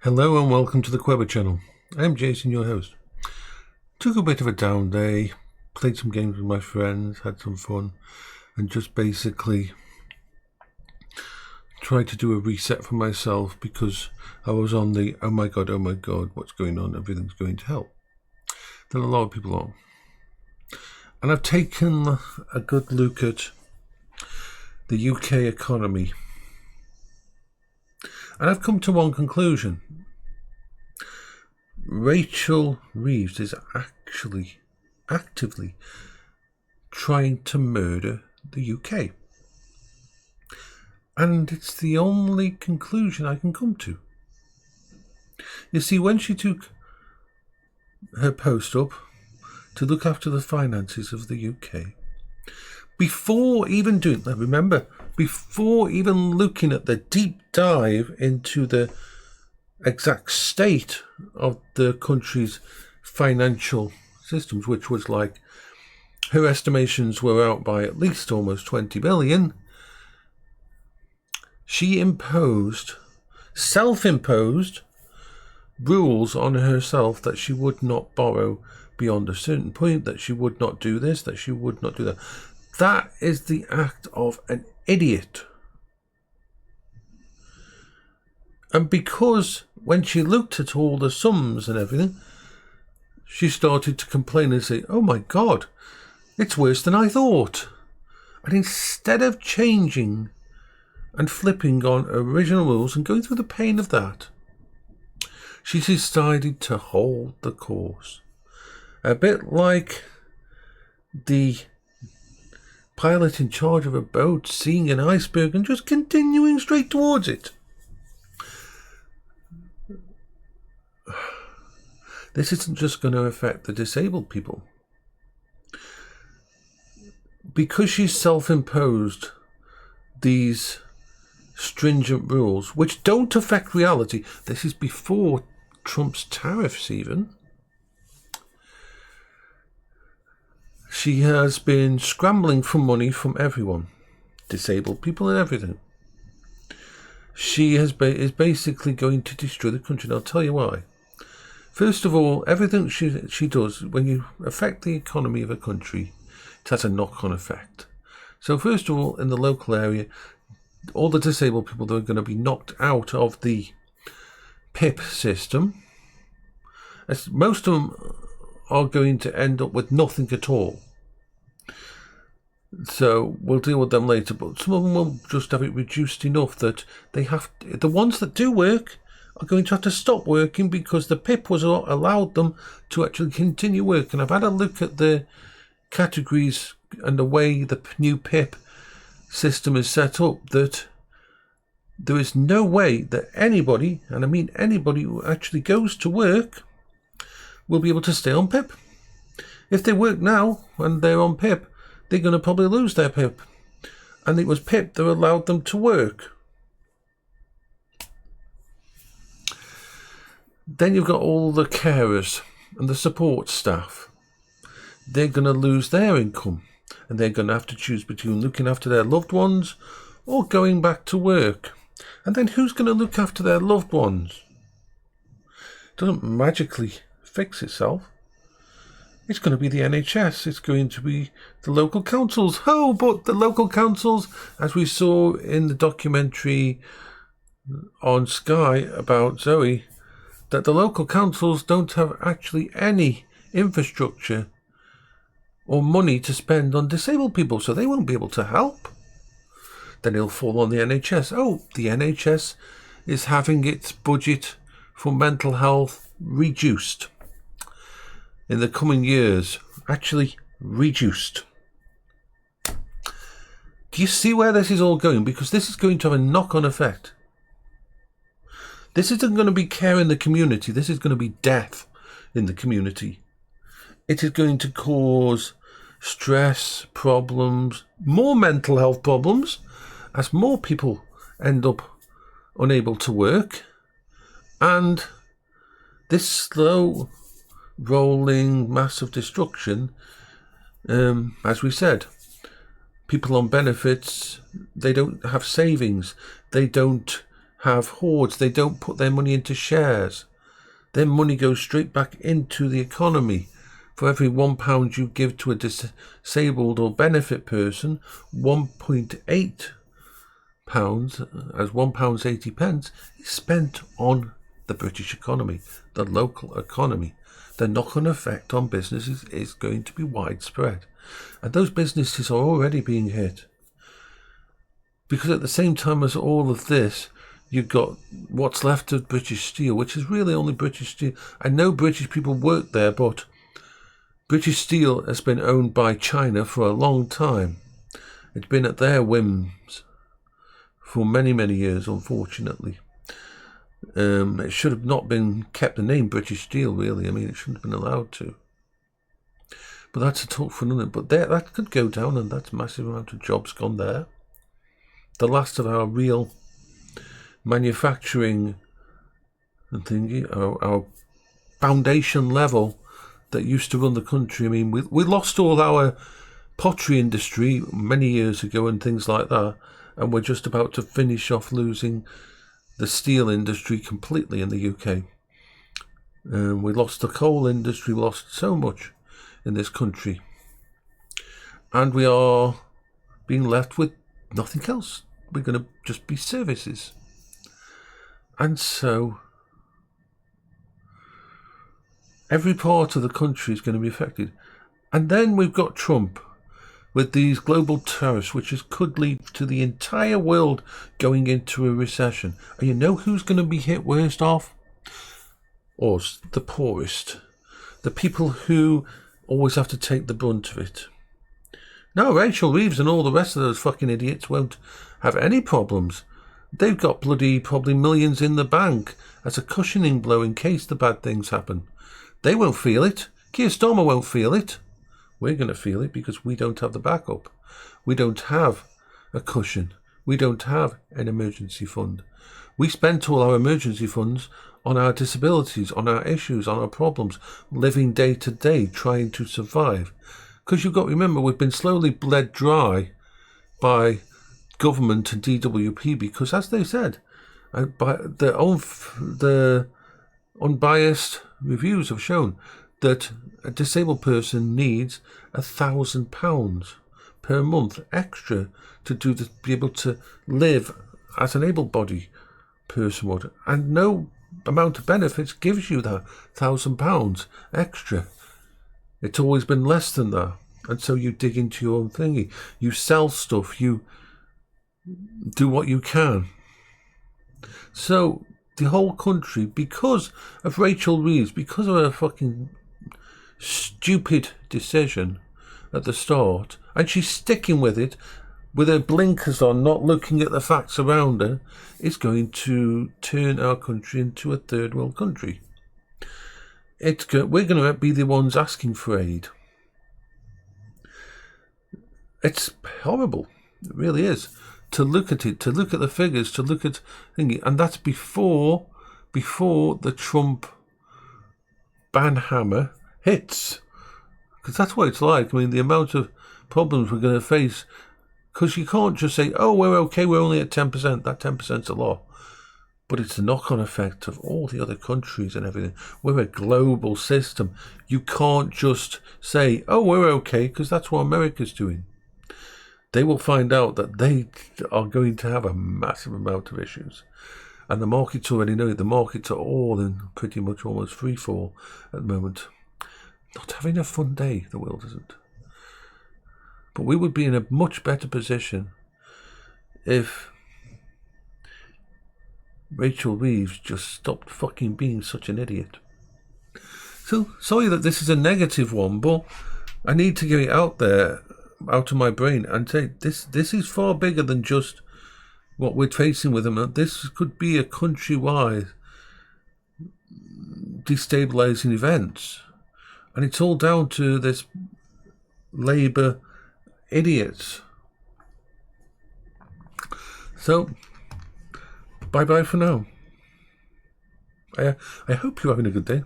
Hello and welcome to the Queber channel. I'm Jason, your host. Took a bit of a down day, played some games with my friends, had some fun, and just basically tried to do a reset for myself because I was on the oh my god, what's going on, everything's going to hell. Then a lot of people are. And I've taken a good look at the UK economy. And I've come to one conclusion. Rachel Reeves is actually actively trying to murder the UK. And it's the only conclusion I can come to. You see, when she took her post up to look after the finances of the UK, before even doing that, remember, before even looking at the deep dive into the exact state of the country's financial systems, which was like, her estimations were out by at least almost 20 billion, she self-imposed rules on herself that she would not borrow beyond a certain point, that she would not do this, that she would not do that. That is the act of an idiot. And because when she looked at all the sums and everything, she started to complain and say, oh my God, it's worse than I thought. And instead of changing and flipping on original rules and going through the pain of that, she decided to hold the course. A bit like the pilot in charge of a boat seeing an iceberg and just continuing straight towards it. This isn't just going to affect the disabled people. Because she's self-imposed these stringent rules, which don't affect reality. This is before Trump's tariffs even. She has been scrambling for money from everyone, disabled people and everything. She is basically going to destroy the country, and I'll tell you why. First of all, everything she does, when you affect the economy of a country, it has a knock-on effect. So first of all, in the local area, all the disabled people that are going to be knocked out of the PIP system, as most of them are going to end up with nothing at all. So we'll deal with them later, but some of them will just have it reduced enough that they have to, the ones that do work are going to have to stop working because the PIP was allowed them to actually continue working. I've had a look at the categories and the way the new PIP system is set up, that there is no way that anybody, and I mean anybody who actually goes to work, will be able to stay on PIP. If they work now and they're on PIP, they're going to probably lose their PIP. And it was PIP that allowed them to work. Then you've got all the carers and the support staff. They're going to lose their income. And they're going to have to choose between looking after their loved ones or going back to work. And then who's going to look after their loved ones? It doesn't magically fix itself. It's going to be the NHS. It's going to be the local councils. Oh, but the local councils, as we saw in the documentary on Sky about Zoe, that the local councils don't have actually any infrastructure or money to spend on disabled people, so they won't be able to help. Then it'll fall on the NHS. Oh, the NHS is having its budget for mental health reduced in the coming years. Actually reduced. Do you see where this is all going? Because this is going to have a knock-on effect. This isn't going to be care in the community. This is going to be death in the community. It is going to cause stress, problems, more mental health problems, as more people end up unable to work. And this slow rolling massive destruction, as we said, people on benefits, they don't have savings. They don't have hoards. They don't put their money into shares. Their money goes straight back into the economy. For every £1 you give to a disabled or benefit person, £1.8 as £1.80 is spent on the British economy, the local economy. The knock-on effect on businesses is going to be widespread. And those businesses are already being hit. Because at the same time as all of this, you've got what's left of British Steel, which is really only British Steel. I know British people work there, but British Steel has been owned by China for a long time. It's been at their whims for many, many years, unfortunately. It should have not been kept the name British Steel, really. I mean, it shouldn't have been allowed to. But that's a talk for another. But that could go down, and that's a massive amount of jobs gone there. The last of our real manufacturing and thingy, our foundation level that used to run the country. I mean, we lost all our pottery industry many years ago and things like that, and we're just about to finish off losing the steel industry completely in the UK. We lost the coal industry, we lost so much in this country, and we are being left with nothing else. We're going to just be services. And so every part of the country is going to be affected. And then we've got Trump with these global tariffs, which could lead to the entire world going into a recession. And you know who's going to be hit worst off? Us, the poorest. The people who always have to take the brunt of it. No, Rachel Reeves and all the rest of those fucking idiots won't have any problems. They've got bloody probably millions in the bank as a cushioning blow in case the bad things happen. They won't feel it. Keir Starmer won't feel it. We're going to feel it because we don't have the backup. We don't have a cushion. We don't have an emergency fund. We spent all our emergency funds on our disabilities, on our issues, on our problems, living day to day, trying to survive. Because you've got to remember, we've been slowly bled dry by government and DWP because, as they said, by the unbiased reviews have shown that a disabled person needs £1,000 per month extra to be able to live as an able-bodied person would, and no amount of benefits gives you that £1,000 extra. It's always been less than that, and so you dig into your own thingy. You sell stuff. You do what you can. So the whole country, because of Rachel Reeves, because of her fucking stupid decision at the start, and she's sticking with it with her blinkers on, not looking at the facts around her, is going to turn our country into a third world country. We're going to be the ones asking for aid. It's horrible. It really is. To look at it, to look at the figures, to look at thingy, and that's before the Trump ban hammer hits. Because that's what it's like. I mean, the amount of problems we're going to face. Because you can't just say, oh, we're okay, we're only at 10%. That 10%'s a lot. But it's the knock-on effect of all the other countries and everything. We're a global system. You can't just say, oh, we're okay, because that's what America's doing. They will find out that they are going to have a massive amount of issues. And the markets already know it. The markets are all in pretty much almost free fall at the moment. Not having a fun day, the world isn't. But we would be in a much better position if Rachel Reeves just stopped fucking being such an idiot. So, sorry that this is a negative one, but I need to get it out there, out of my brain, and say this is far bigger than just what we're facing with them. This could be a countrywide destabilising event. And it's all down to this Labour idiots. So, bye-bye for now. I hope you're having a good day.